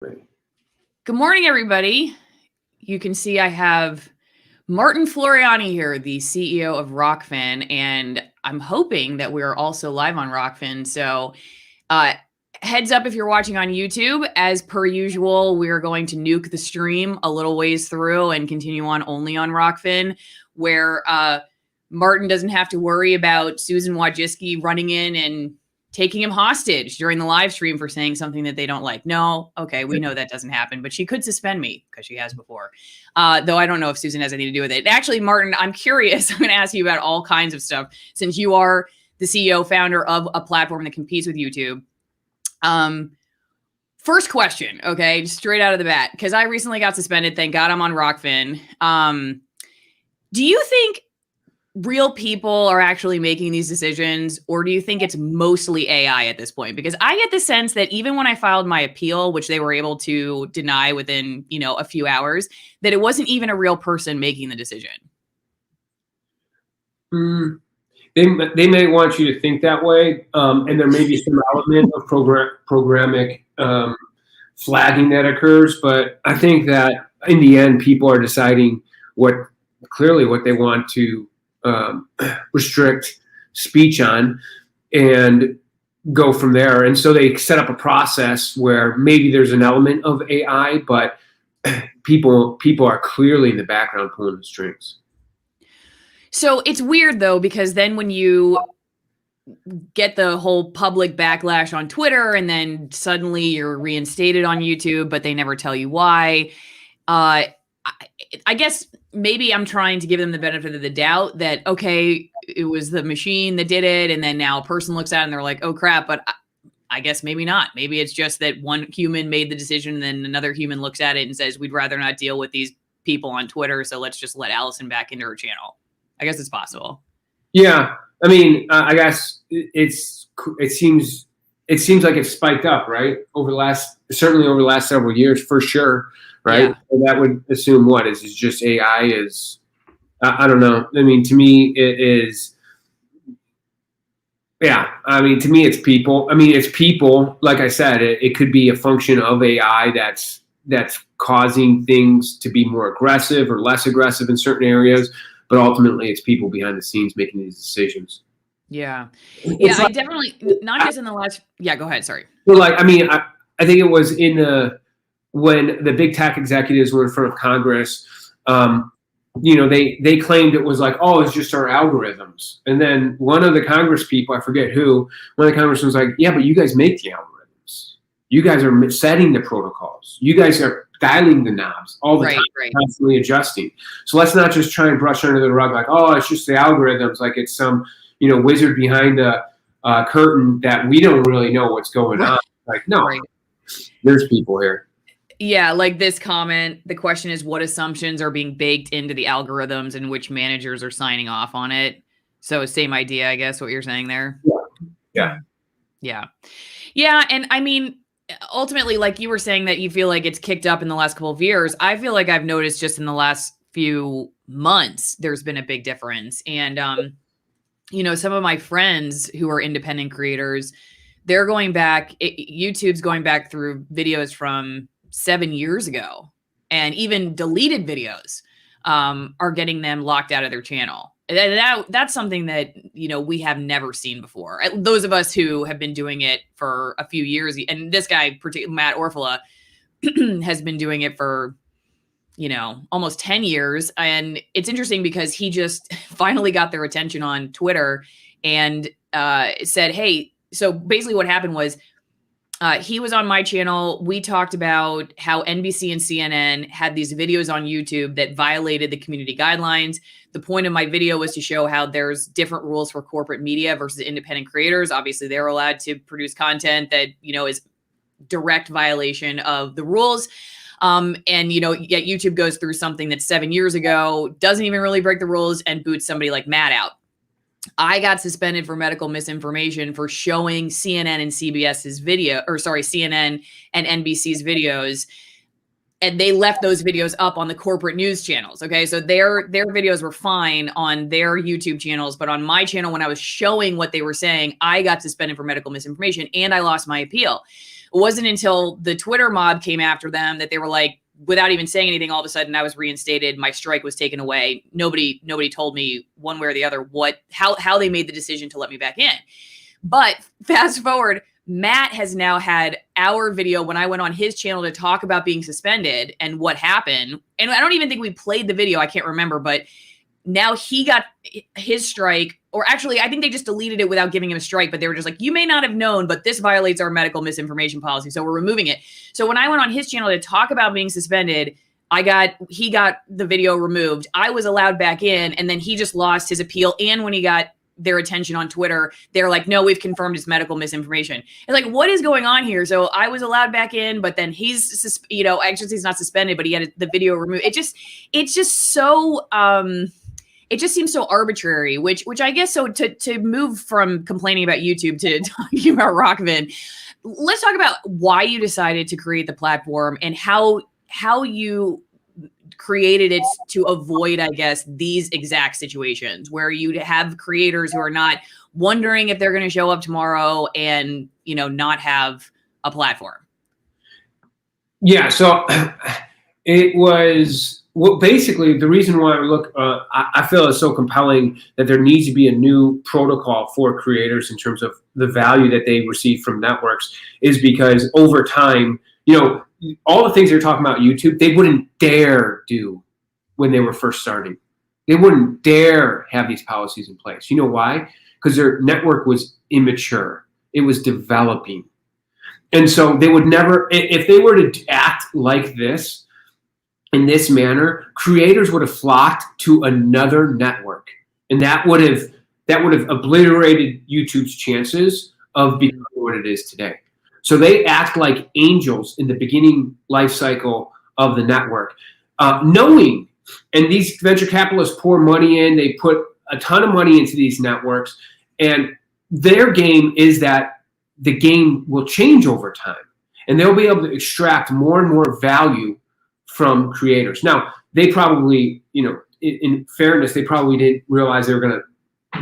Good morning, everybody. You can see I have Martin Floreani here, the CEO of Rokfin, and I'm hoping that we're also live on Rokfin. So heads up if you're watching on YouTube. As per usual, we're going to nuke the stream a little ways through and continue on only on Rokfin, where Martin doesn't have to worry about Susan Wojcicki running in and taking him hostage during the live stream for saying something that they don't like. No, okay, we know that doesn't happen, but she could suspend me because she has before. Though I don't know if Susan has anything to do with it. Actually, Martin, I'm curious. I'm going to ask you about all kinds of stuff since you are the CEO founder of a platform that competes with YouTube. First question, okay, just straight out of the bat, because I recently got suspended. Thank God I'm on Rokfin. Do you think real people are actually making these decisions, or do you think it's mostly AI at this point? Because I get the sense that even when I filed my appeal, which they were able to deny within, a few hours, that it wasn't even a real person making the decision. They may want you to think that way, and there may be some element of programmatic flagging that occurs, but I think that in the end, people are deciding what they want to restrict speech on and go from there. And so they set up a process where maybe there's an element of AI, but people are clearly in the background pulling the strings. So it's weird though, because then when you get the whole public backlash on Twitter and then suddenly you're reinstated on YouTube, but they never tell you why. I guess maybe I'm trying to give them the benefit of the doubt that, okay, it was the machine that did it. And then now a person looks at it and they're like, oh crap, but I guess maybe not. Maybe it's just that one human made the decision and then another human looks at it and says, we'd rather not deal with these people on Twitter. So let's just let Allison back into her channel. I guess it's possible. Yeah. I mean, I guess it seems like it's spiked up, right? Certainly over the last several years, for sure. Right. Yeah. So that would assume what is just AI is, I don't know. I mean, to me, it is. Yeah. I mean, to me, it's people. I mean, it's people. Like I said, it could be a function of AI that's causing things to be more aggressive or less aggressive in certain areas. But ultimately, it's people behind the scenes making these decisions. Yeah. Yeah. I definitely, not just in the last. Yeah. Go ahead. Sorry. Well, I think it was when the big tech executives were in front of Congress, they claimed it was like, oh, it's just our algorithms. And then one of the Congress people, I forget who, one of the Congress was like, yeah, but you guys make the algorithms. You guys are setting the protocols. You guys are dialing the knobs all the time, constantly adjusting. So let's not just try and brush under the rug like, oh, it's just the algorithms, like it's some, wizard behind a curtain that we don't really know what's going on. Like, no, there's people here. Yeah, like this comment, the question is what assumptions are being baked into the algorithms and which managers are signing off on it. So same idea, I guess, what you're saying there. Yeah. And I mean, ultimately, like you were saying that you feel like it's kicked up in the last couple of years. I feel like I've noticed just in the last few months, there's been a big difference. And, some of my friends who are independent creators, they're going back, YouTube's going back through videos from 7 years ago, and even deleted videos are getting them locked out of their channel. That's something that, we have never seen before. Those of us who have been doing it for a few years, and this guy, Matt Orfala, has been doing it for, almost 10 years. And it's interesting because he just finally got their attention on Twitter and said, hey, so basically what happened was, he was on my channel. We talked about how NBC and CNN had these videos on YouTube that violated the community guidelines. The point of my video was to show how there's different rules for corporate media versus independent creators. Obviously, they're allowed to produce content that, is direct violation of the rules. Yet YouTube goes through something that's 7 years ago, doesn't even really break the rules, and boots somebody like Matt out. I got suspended for medical misinformation for showing CNN and CNN and NBC's videos. And they left those videos up on the corporate news channels. Okay. So their videos were fine on their YouTube channels, but on my channel, when I was showing what they were saying, I got suspended for medical misinformation and I lost my appeal. wasn't until the Twitter mob came after them that they were like, without even saying anything, all of a sudden I was reinstated. My strike was taken away. Nobody told me one way or the other how they made the decision to let me back in. But fast forward, Matt has now had our video when I went on his channel to talk about being suspended and what happened. And I don't even think we played the video. I can't remember, but now he got his strike, or actually, I think they just deleted it without giving him a strike, but they were just like, you may not have known, but this violates our medical misinformation policy, so we're removing it. So when I went on his channel to talk about being suspended, he got the video removed. I was allowed back in, and then he just lost his appeal. And when he got their attention on Twitter, they're like, no, we've confirmed it's medical misinformation. It's like, what is going on here? So I was allowed back in, but then he's not suspended, but he had the video removed. It's just so, it just seems so arbitrary, which I guess, so to move from complaining about YouTube to talking about Rokfin, let's talk about why you decided to create the platform and how you created it to avoid, I guess, these exact situations where you'd have creators who are not wondering if they're going to show up tomorrow and, not have a platform. Yeah. So it was, basically the reason why I feel it's so compelling that there needs to be a new protocol for creators in terms of the value that they receive from networks is because over time, all the things they're talking about YouTube, they wouldn't dare do when they were first starting. They wouldn't dare have these policies in place. You know why? Because their network was immature. It was developing. And so they would never, if they were to act like this, in this manner, creators would have flocked to another network. And that would have obliterated YouTube's chances of becoming what it is today. So they act like angels in the beginning life cycle of the network, knowing, and these venture capitalists pour money in, they put a ton of money into these networks, and their game is that the game will change over time, and they'll be able to extract more and more value from creators. Now, they probably, in fairness, they probably didn't realize they were going to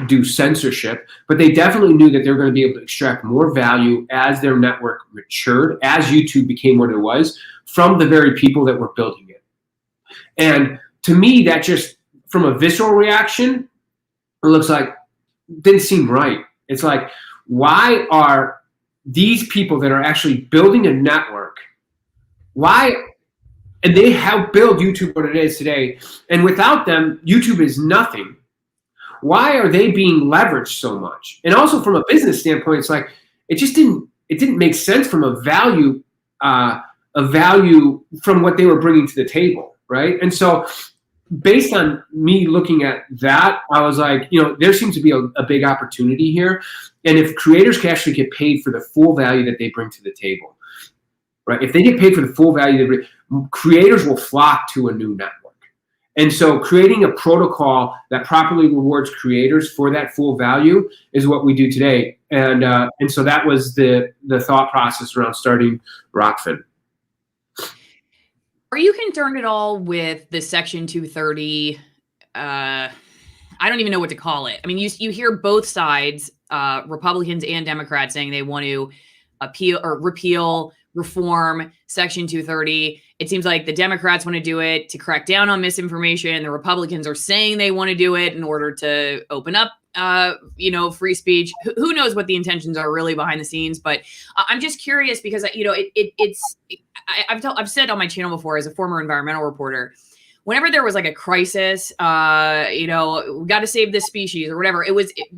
do censorship, but they definitely knew that they were going to be able to extract more value as their network matured, as YouTube became what it was, from the very people that were building it. And to me, that just, from a visceral reaction, it looks like, didn't seem right. It's like, why are these people that are actually building a network, and they help build YouTube what it is today, and without them, YouTube is nothing. Why are they being leveraged so much? And also from a business standpoint, it's like it didn't make sense from a value from what they were bringing to the table, right? And so based on me looking at that, I was like, there seems to be a big opportunity here. And if creators can actually get paid for the full value that they bring to the table, right? If they get paid for the full value they bring, creators will flock to a new network. And so creating a protocol that properly rewards creators for that full value is what we do today. And so that was the thought process around starting Rokfin. Are you concerned at all with the Section 230? I don't even know what to call it. I mean, you hear both sides, Republicans and Democrats, saying they want to repeal, reform Section 230. It seems like the Democrats want to do it to crack down on misinformation. The Republicans are saying they want to do it in order to open up, free speech. Who knows what the intentions are really behind the scenes? But I'm just curious because, I've said on my channel before, as a former environmental reporter, whenever there was like a crisis, we got to save this species or whatever,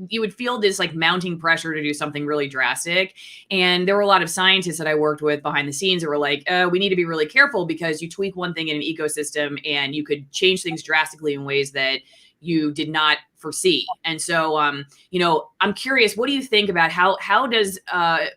you would feel this like mounting pressure to do something really drastic. And there were a lot of scientists that I worked with behind the scenes that were like, we need to be really careful because you tweak one thing in an ecosystem and you could change things drastically in ways that you did not foresee. And so, I'm curious, what do you think about how does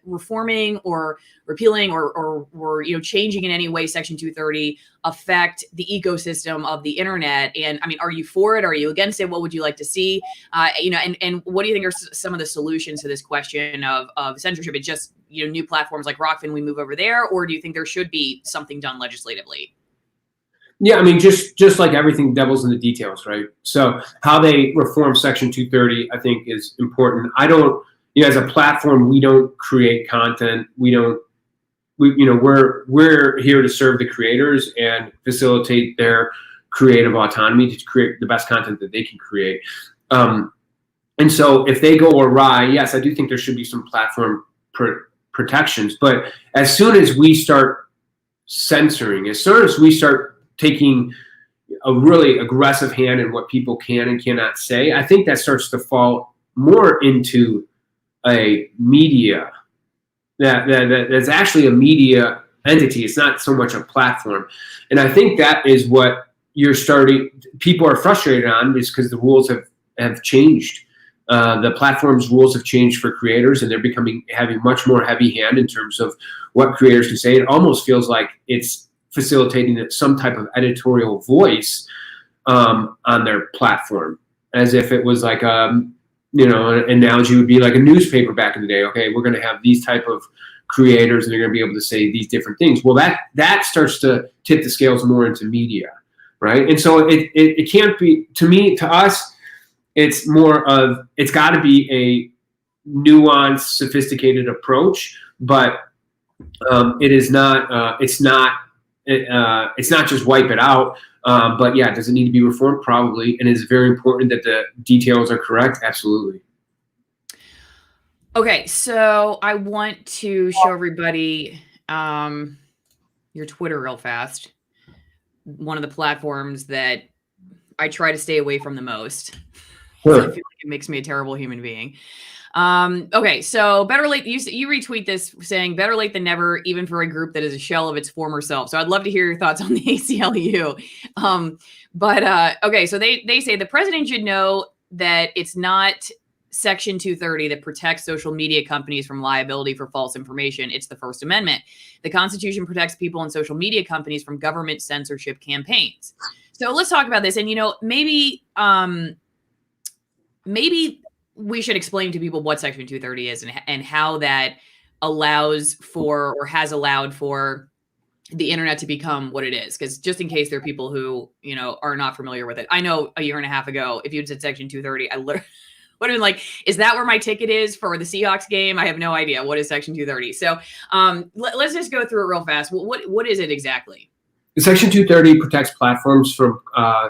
reforming or repealing or changing in any way Section 230 affect the ecosystem of the internet? And I mean, are you for it? Are you against it? What would you like to see? And what do you think are some of the solutions to this question of censorship? It's just, new platforms like Rokfin, we move over there, or do you think there should be something done legislatively? Yeah, I mean, just like everything, devil's in the details, right? So how they reform Section 230, I think, is important. I don't, as a platform, we don't create content. We don't we're here to serve the creators and facilitate their creative autonomy to create the best content that they can create. And so if they go awry, yes, I do think there should be some platform protections. But as soon as we start censoring, as soon as we start taking a really aggressive hand in what people can and cannot say, I think that starts to fall more into a media that's actually a media entity. It's not so much a platform. And I think that is what people are frustrated on, is because the rules have changed. The platform's rules have changed for creators, and they're having much more heavy hand in terms of what creators can say. It almost feels like it's facilitating some type of editorial voice on their platform, as if it was like an analogy would be like a newspaper back in the day. Okay, we're going to have these type of creators, and they're going to be able to say these different things. Well, that starts to tip the scales more into media, right? And so it can't be, to us, it's more of, it's got to be a nuanced, sophisticated approach, but it is not. It's not just wipe it out. But yeah, does it need to be reformed? Probably. And is it very important that the details are correct? Absolutely. Okay, so I want to show everybody your Twitter real fast. One of the platforms that I try to stay away from the most. Sure. I feel like it makes me a terrible human being. Okay, so better late. You retweet this saying better late than never, even for a group that is a shell of its former self. So I'd love to hear your thoughts on the ACLU. Okay, so they say the president should know that it's not Section 230 that protects social media companies from liability for false information. It's the First Amendment. The Constitution protects people and social media companies from government censorship campaigns. So let's talk about this. And maybe we should explain to people what Section 230 is and how that allows for, or has allowed for, the internet to become what it is. Because just in case there are people who, are not familiar with it. I know a year and a half ago, if you had said Section 230, I literally would have been like, is that where my ticket is for the Seahawks game? I have no idea. What is Section 230? So let's just go through it real fast. What is it exactly? Section 230 protects platforms from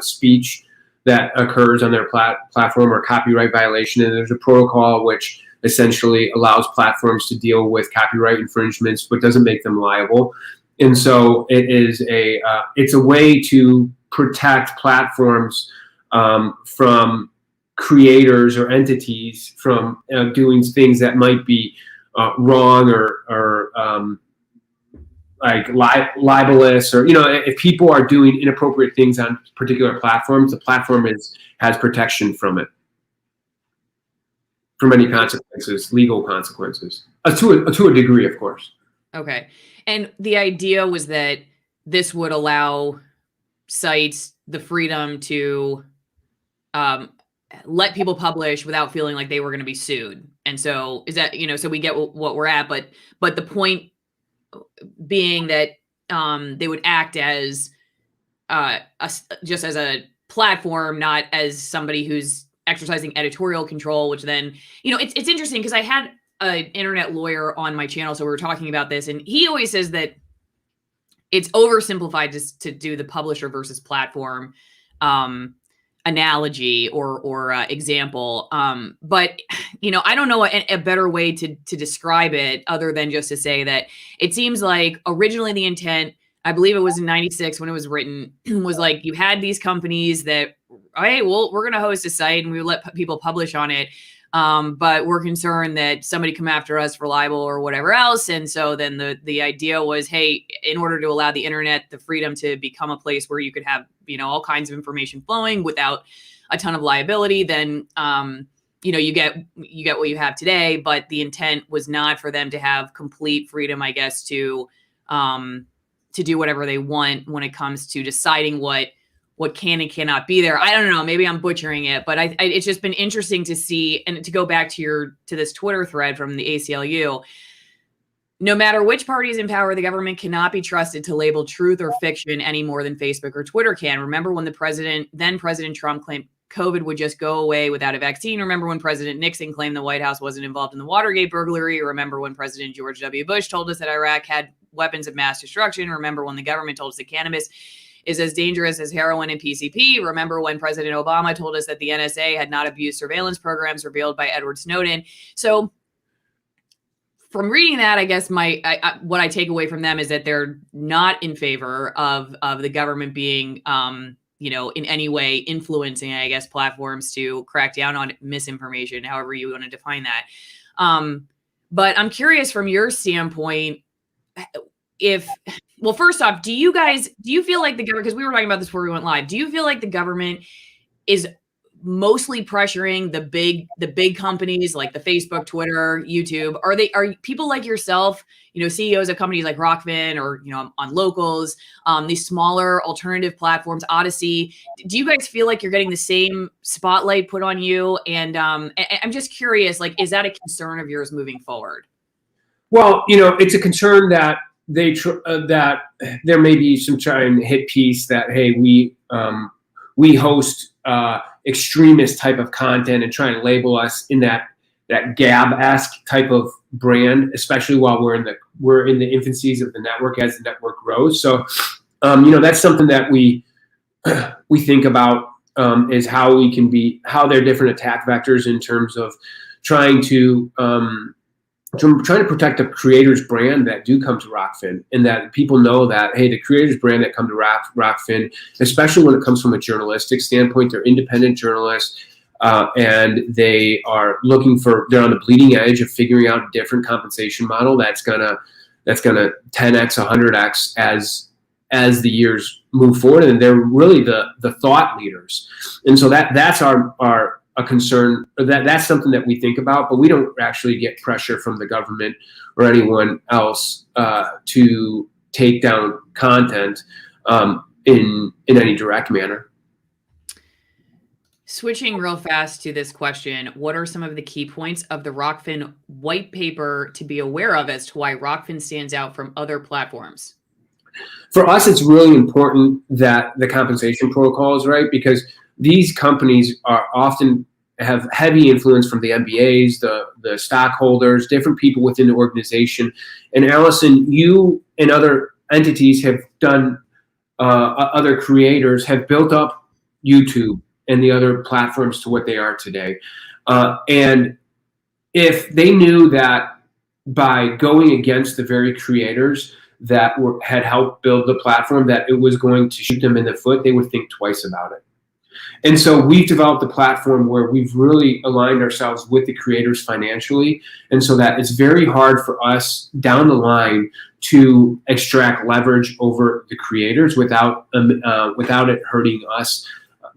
speech that occurs on their platform or copyright violation. And there's a protocol which essentially allows platforms to deal with copyright infringements, but doesn't make them liable. And so it's a way to protect platforms from creators or entities from doing things that might be wrong or like libelous, or if people are doing inappropriate things on particular platforms, the platform has protection from it, from any consequences, legal consequences, to a degree, of course. Okay, and the idea was that this would allow sites the freedom to let people publish without feeling like they were going to be sued. And so is that, so we get what we're at, but the point being that they would act as just as a platform, not as somebody who's exercising editorial control, which then, it's interesting because I had an internet lawyer on my channel. So we were talking about this, and he always says that it's oversimplified to do the publisher versus platform analogy or example. But, I don't know a better way to describe it other than just to say that it seems like originally the intent, I believe it was in 96 when it was written, was like you had these companies that, hey, well, we're going to host a site and we let people publish on it. But we're concerned that somebody come after us for libel or whatever else. And so then the idea was, hey, in order to allow the internet the freedom to become a place where you could have, all kinds of information flowing without a ton of liability, then, you get what you have today. But the intent was not for them to have complete freedom, I guess, to do whatever they want when it comes to deciding what can and cannot be there. I don't know. Maybe I'm butchering it, but it's just been interesting to see, and to go back to this Twitter thread from the ACLU. No matter which party is in power, the government cannot be trusted to label truth or fiction any more than Facebook or Twitter can. Remember when then President Trump claimed COVID would just go away without a vaccine? Remember when President Nixon claimed the White House wasn't involved in the Watergate burglary? Remember when President George W. Bush told us that Iraq had weapons of mass destruction. Remember when the government told us that cannabis is as dangerous as heroin and PCP. Remember when President Obama told us that the NSA had not abused surveillance programs revealed by Edward Snowden. So from reading that, I guess what I take away from them is that they're not in favor of the government being, in any way influencing, I guess, platforms to crack down on misinformation, however you want to define that. But I'm curious from your standpoint, first off, do you feel like the government, because we were talking about this before we went live, do you feel like the government is mostly pressuring the big companies like the Facebook, Twitter, YouTube? Are people like yourself, CEOs of companies like Rokfin or, on Locals, these smaller alternative platforms, ODYSEE, do you guys feel like you're getting the same spotlight put on you? And I'm just curious, like, is that a concern of yours moving forward? Well, it's a concern that that there may be some trying to hit piece that, hey, we host extremist type of content and try and label us in that Gab-esque type of brand, especially while we're in the infancies of the network as the network grows. So, that's something that we think about is how there are different attack vectors in terms of trying to protect the creator's brand that do come to Rokfin, and that people know that, hey, the creator's brand that come to Rokfin, especially when it comes from a journalistic standpoint, they're independent journalists, and they're on the bleeding edge of figuring out a different compensation model that's gonna 10x, 100x as the years move forward, and they're really the thought leaders. And so that's a concern. That's something that we think about, but we don't actually get pressure from the government or anyone else to take down content in any direct manner. Switching real fast to this question, what are some of the key points of the Rokfin white paper to be aware of as to why Rokfin stands out from other platforms? For us, it's really important that the compensation protocol is right, because these companies are often have heavy influence from the MBAs, the stockholders, different people within the organization. And Allison, you and other entities have done, other creators have built up YouTube and the other platforms to what they are today. And if they knew that by going against the very creators that had helped build the platform, that it was going to shoot them in the foot, they would think twice about it. And so we've developed a platform where we've really aligned ourselves with the creators financially. And so that it's very hard for us down the line to extract leverage over the creators without it hurting us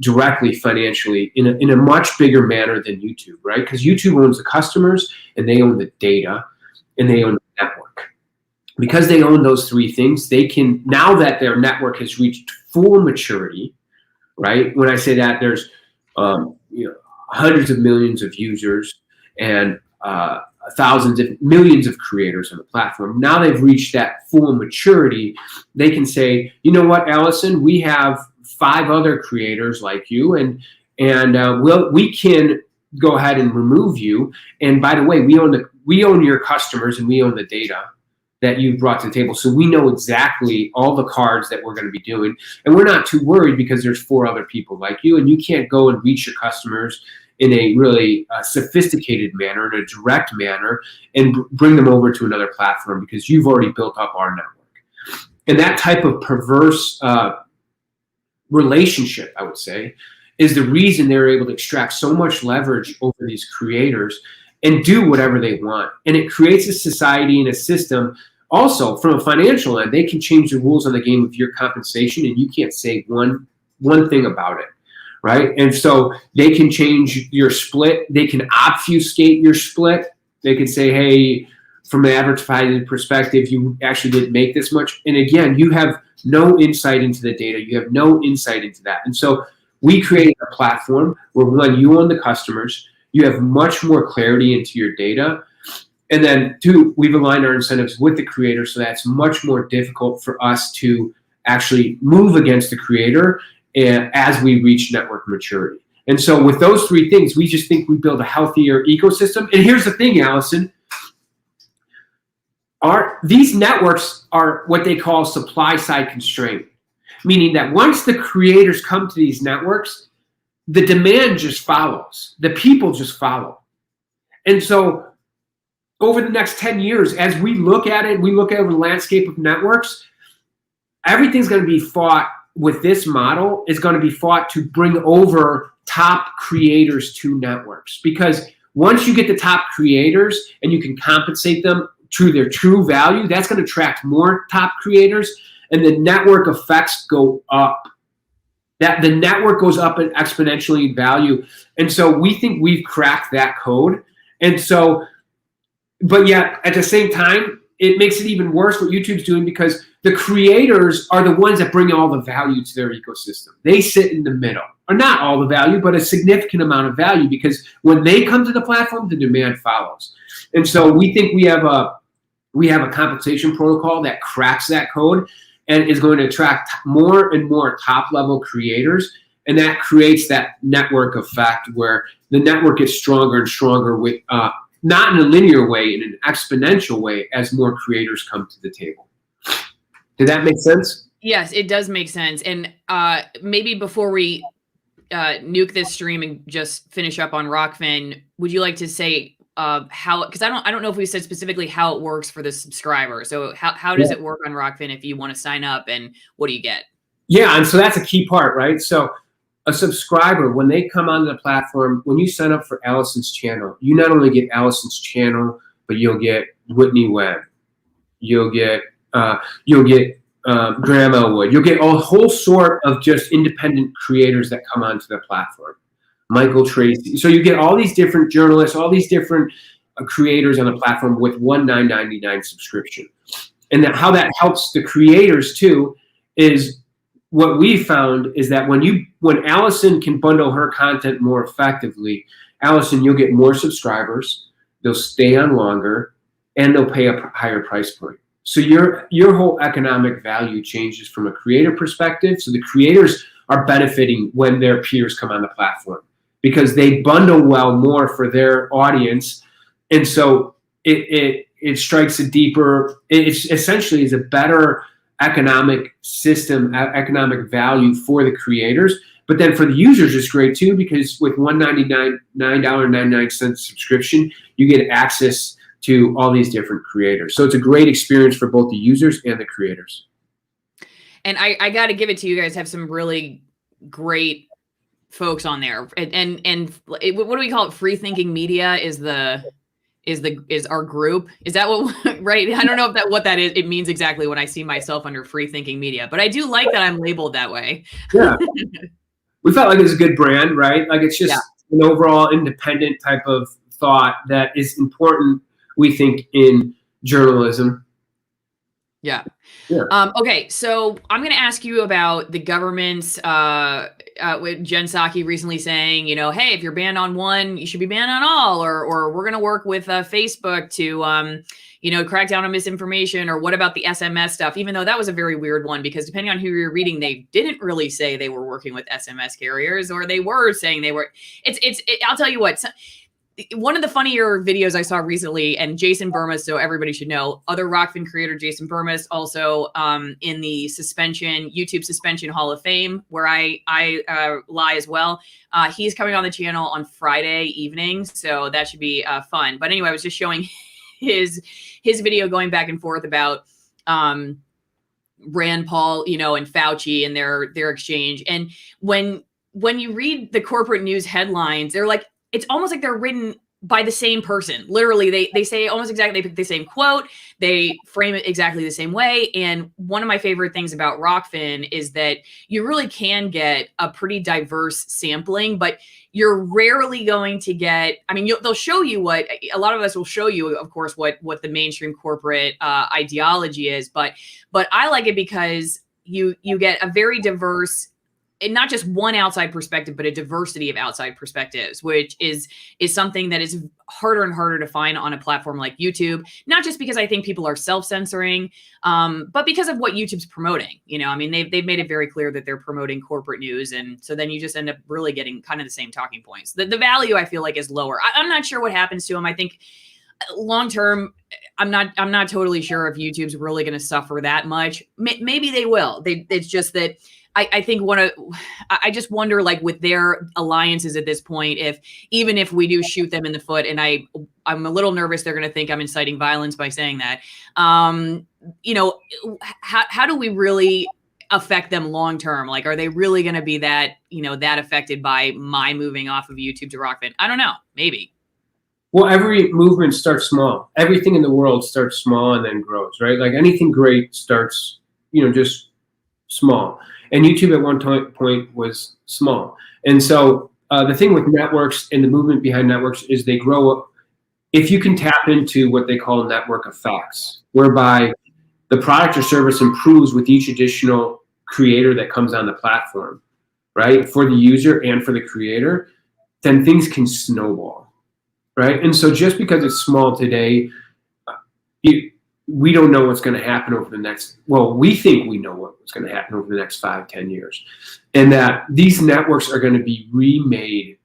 directly financially in a much bigger manner than YouTube, right? Because YouTube owns the customers and they own the data and they own the network. Because they own those three things, they can, now that their network has reached full maturity, right? When I say that, there's hundreds of millions of users and millions of creators on the platform. Now they've reached that full maturity. They can say, you know what, Allison, we have 5 other creators like you, and we can go ahead and remove you. And by the way, we own your customers and we own the data that you've brought to the table. So we know exactly all the cards that we're going to be doing. And we're not too worried because there's 4 other people like you, and you can't go and reach your customers in a really sophisticated manner, in a direct manner, and bring them over to another platform because you've already built up our network. And that type of perverse relationship, I would say, is the reason they're able to extract so much leverage over these creators and do whatever they want. And it creates a society and a system. Also, from a financial end, they can change the rules on the game of your compensation, and you can't say one thing about it, right? And so they can change your split. They can obfuscate your split. They could say, hey, from an advertising perspective, you actually didn't make this much. And again, you have no insight into the data. You have no insight into that. And so we created a platform where, one, you own the customers. You have much more clarity into your data. And then 2, we've aligned our incentives with the creator, so that's much more difficult for us to actually move against the creator as we reach network maturity. And so with those 3 things, we just think we build a healthier ecosystem. And here's the thing, Allison. these networks are what they call supply side constraint, meaning that once the creators come to these networks, the demand just follows. The people just follow. And so over the next 10 years, as we look at it, we look at the landscape of networks, everything's going to be fought with this model is going to be fought to bring over top creators to networks. Because once you get the top creators and you can compensate them to their true value, that's going to attract more top creators, and the network effects go up. That the network goes up exponentially in value. And so we think we've cracked that code. And so, but yet at the same time, it makes it even worse what YouTube's doing, because the creators are the ones that bring all the value to their ecosystem. They sit in the middle, or not all the value, but a significant amount of value, because when they come to the platform, the demand follows. And so we think we have a compensation protocol that cracks that code and is going to attract more and more top level creators. And that creates that network effect where the network gets stronger and stronger with, not in a linear way, in an exponential way, as more creators come to the table. Did that make sense? Yes, it does make sense. And maybe before we nuke this stream and just finish up on Rokfin, would you like to say how, because I don't know if we said specifically how it works for the subscriber. So how does it work on Rokfin if you want to sign up, and what do you get? Yeah, and so that's a key part, right? So a subscriber, when they come onto the platform, when you sign up for Allison's channel, you not only get Allison's channel, but you'll get Whitney Webb, you'll get Graham Elwood, you'll get a whole sort of just independent creators that come onto the platform. Michael Tracy. So you get all these different journalists, all these different creators on the platform with one $9.99 subscription. And how that helps the creators too is, what we found is that when Allison can bundle her content more effectively, Allison, you'll get more subscribers, they'll stay on longer, and they'll pay a higher price point. So your whole economic value changes from a creator perspective. So the creators are benefiting when their peers come on the platform, because they bundle well more for their audience. And so it strikes a deeper, it essentially is a better economic system, economic value for the creators. But then for the users, it's great too, because with $9.99 subscription, you get access to all these different creators. So it's a great experience for both the users and the creators. And I got to give it to you guys, have some really great folks on there. And what do we call it? Free thinking media is our group. Is that what, right? I don't know if what that is. It means exactly what I see myself under free thinking media, but I do like that I'm labeled that way. Yeah. We felt like it's a good brand, right? Like it's just an overall independent type of thought that is important, we think, in journalism. Yeah. Okay, so I'm going to ask you about the government's with Jen Psaki recently saying, hey, if you're banned on one, you should be banned on all, or we're going to work with Facebook to, crack down on misinformation, or what about the SMS stuff? Even though that was a very weird one, because depending on who you're reading, they didn't really say they were working with SMS carriers, or they were saying they were. I'll tell you what. One of the funnier videos I saw recently, and Jason Burmis, so everybody should know, other Rokfin creator Jason Burmis, also in the YouTube suspension Hall of Fame, where I lie as well. He's coming on the channel on Friday evening, so that should be fun. But anyway, I was just showing his video going back and forth about Rand Paul, and Fauci and their exchange. And when you read the corporate news headlines, they're like, it's almost like they're written by the same person. Literally, they say almost exactly, they pick the same quote, they frame it exactly the same way. And one of my favorite things about Rokfin is that you really can get a pretty diverse sampling, but you're rarely going to get, they'll show you what, a lot of us will show you, of course, what the mainstream corporate ideology is. But I like it because you get a very diverse, and not just one outside perspective, but a diversity of outside perspectives, which is something that is harder and harder to find on a platform like YouTube. Not just because I think people are self-censoring, but because of what YouTube's promoting. They've made it very clear that they're promoting corporate news, and so then you just end up really getting kind of the same talking points. The value, I feel like, is lower. I'm not sure what happens to them. I think long term, I'm not totally sure if YouTube's really going to suffer that much. Maybe they will. It's just that I think I just wonder, like, with their alliances at this point, if even if we do shoot them in the foot, and I'm a little nervous they're going to think I'm inciting violence by saying that. How do we really affect them long term? Like, are they really going to be that affected by my moving off of YouTube to Rokfin? I don't know. Maybe. Well, every movement starts small. Everything in the world starts small and then grows, right? Like anything great starts, just small. And YouTube at one point was small. And so the thing with networks and the movement behind networks is they grow up. If you can tap into what they call network effects, whereby the product or service improves with each additional creator that comes on the platform, right? For the user and for the creator, then things can snowball. Right. And so just because it's small today, we don't know what's going to happen over the next, we think we know what's going to happen over the next 5-10 years. And that these networks are going to be remade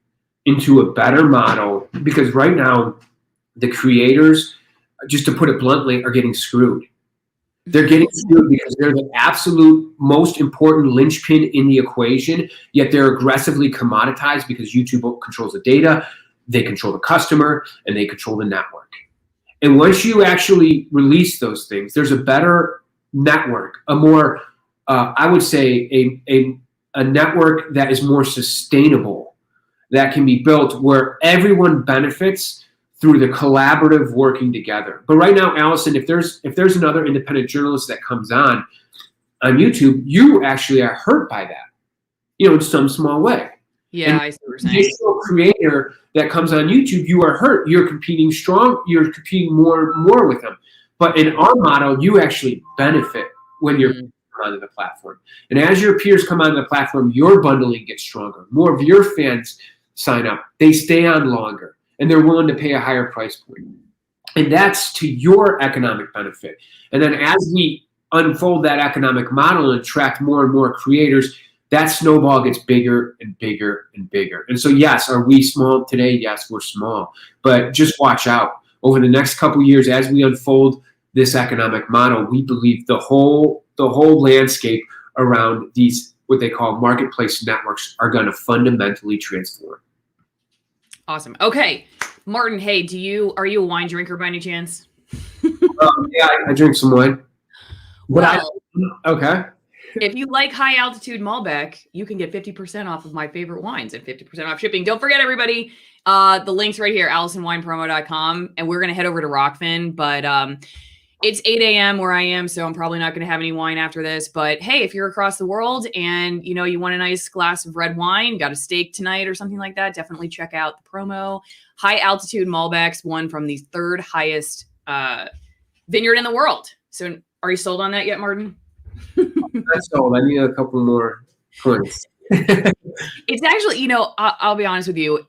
into a better model, because right now the creators, just to put it bluntly, are getting screwed. They're getting screwed because they're the absolute most important linchpin in the equation, yet they're aggressively commoditized because YouTube controls the data. They control the customer, and they control the network. And once you actually release those things, there's a better network, a more, I would say, a network that is more sustainable, that can be built where everyone benefits through the collaborative working together. But right now, Allison, if there's another independent journalist that comes on YouTube, you actually are hurt by that, in some small way. Yeah, and I see what you're saying. Digital creator that comes on YouTube, you are hurt. You're competing strong. You're competing more with them. But in our model, you actually benefit when you're onto the platform. And as your peers come onto the platform, your bundling gets stronger. More of your fans sign up. They stay on longer, and they're willing to pay a higher price point. And that's to your economic benefit. And then as we unfold that economic model and attract more and more creators, that snowball gets bigger and bigger and bigger. And so, yes, are we small today? Yes, we're small. But just watch out. Over the next couple of years, as we unfold this economic model, we believe the whole landscape around these, what they call marketplace networks, are going to fundamentally transform. Awesome. Okay, Martin, hey, are you a wine drinker by any chance? Yeah, I drink some wine. Okay. If you like high altitude Malbec, you can get 50% off of my favorite wines and 50% off shipping. Don't forget, everybody, the link's right here, AllisonWinePromo.com. And we're going to head over to Rokfin, but it's 8 a.m. where I am, so I'm probably not going to have any wine after this. But hey, if you're across the world and you want a nice glass of red wine, got a steak tonight or something like that, definitely check out the promo. High altitude Malbecs, one from the third highest vineyard in the world. So are you sold on that yet, Martin? That's sold. I need a couple more points. It's actually, I'll be honest with you.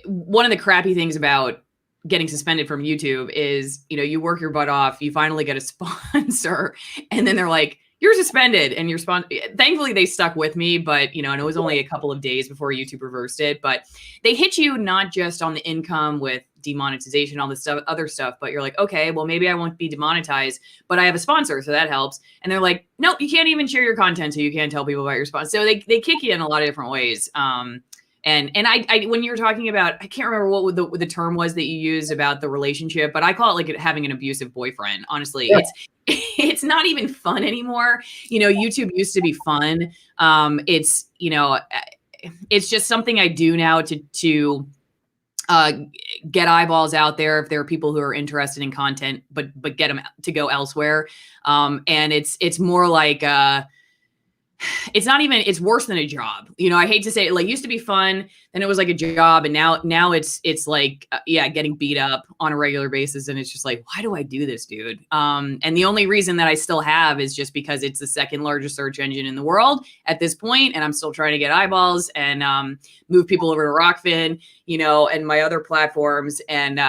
One of the crappy things about getting suspended from YouTube is, you work your butt off, you finally get a sponsor, and then they're like, you're suspended, and your sponsor. Thankfully, they stuck with me, but and it was only a couple of days before YouTube reversed it. But they hit you not just on the income with demonetization, all this stuff, other stuff, but you're like, okay, well, maybe I won't be demonetized, but I have a sponsor, so that helps. And they're like, nope, you can't even share your content, so you can't tell people about your sponsor. So they kick you in a lot of different ways. And I when you were talking about, I can't remember what the term was that you used about the relationship, but I call it like having an abusive boyfriend. Honestly, yeah. It's not even fun anymore. YouTube used to be fun. It's just something I do now to get eyeballs out there if there are people who are interested in content, but get them to go elsewhere. And it's more like, it's worse than a job. I hate to say it, like, used to be fun, then it was like a job. And now it's like, getting beat up on a regular basis. And it's just like, why do I do this, dude? And the only reason that I still have is just because it's the second largest search engine in the world at this point. And I'm still trying to get eyeballs and move people over to Rokfin, and my other platforms. And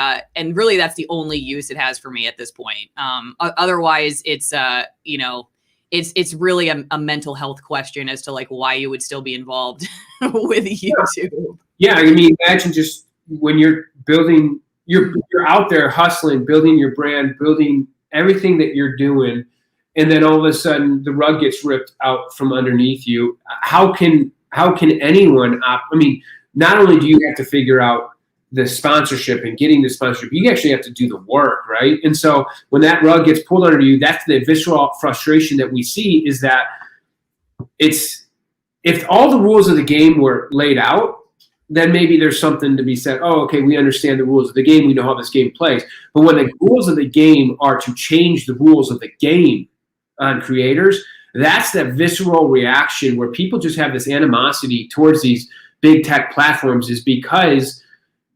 really that's the only use it has for me at this point. Otherwise it's, it's really a mental health question as to like why you would still be involved with YouTube. Yeah, I mean, imagine just when you're building you're out there hustling, building your brand, building everything that you're doing, and then all of a sudden the rug gets ripped out from underneath you. How can anyone I mean, not only do you have to figure out the sponsorship and getting the sponsorship, you actually have to do the work, right? And so when that rug gets pulled under you, that's the visceral frustration that we see, is that if all the rules of the game were laid out, then maybe there's something to be said. Oh, okay, we understand the rules of the game. We know how this game plays. But when the rules of the game are to change the rules of the game on creators, that's that visceral reaction where people just have this animosity towards these big tech platforms, is because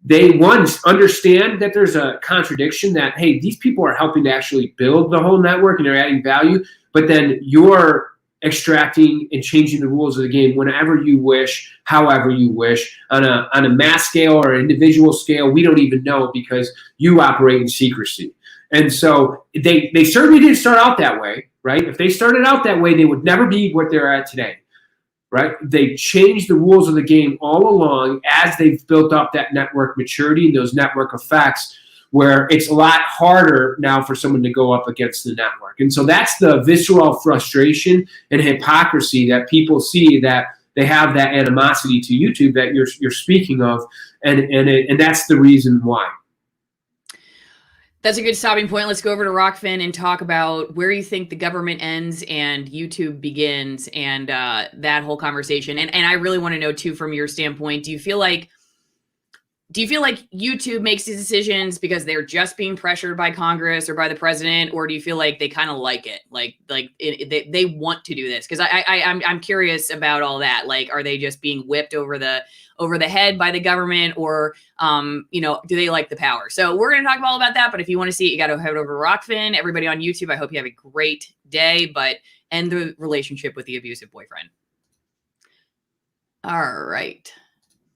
they, one, understand that there's a contradiction, that, hey, these people are helping to actually build the whole network and they're adding value, but then you're extracting and changing the rules of the game whenever you wish, however you wish, on a mass scale or an individual scale. We don't even know, because you operate in secrecy. And so they certainly didn't start out that way, right? If they started out that way, they would never be what they're at today, right? They changed the rules of the game all along as they've built up that network maturity and those network effects, where it's a lot harder now for someone to go up against the network. And so that's the visceral frustration and hypocrisy that people see, that they have that animosity to YouTube that you're speaking of, and that's the reason why. That's a good stopping point. Let's go over to Rokfin and talk about where you think the government ends and YouTube begins, and that whole conversation. And I really want to know too, from your standpoint, do you feel like YouTube makes these decisions because they're just being pressured by Congress or by the president, or do you feel like they kind of like it, they want to do this? Because I'm curious about all that. Like, are they just being whipped over the head by the government, or do they like the power? So we're going to talk all about that. But if you want to see it, you got to head over to Rokfin. Everybody on YouTube, I hope you have a great day, but end the relationship with the abusive boyfriend. All right.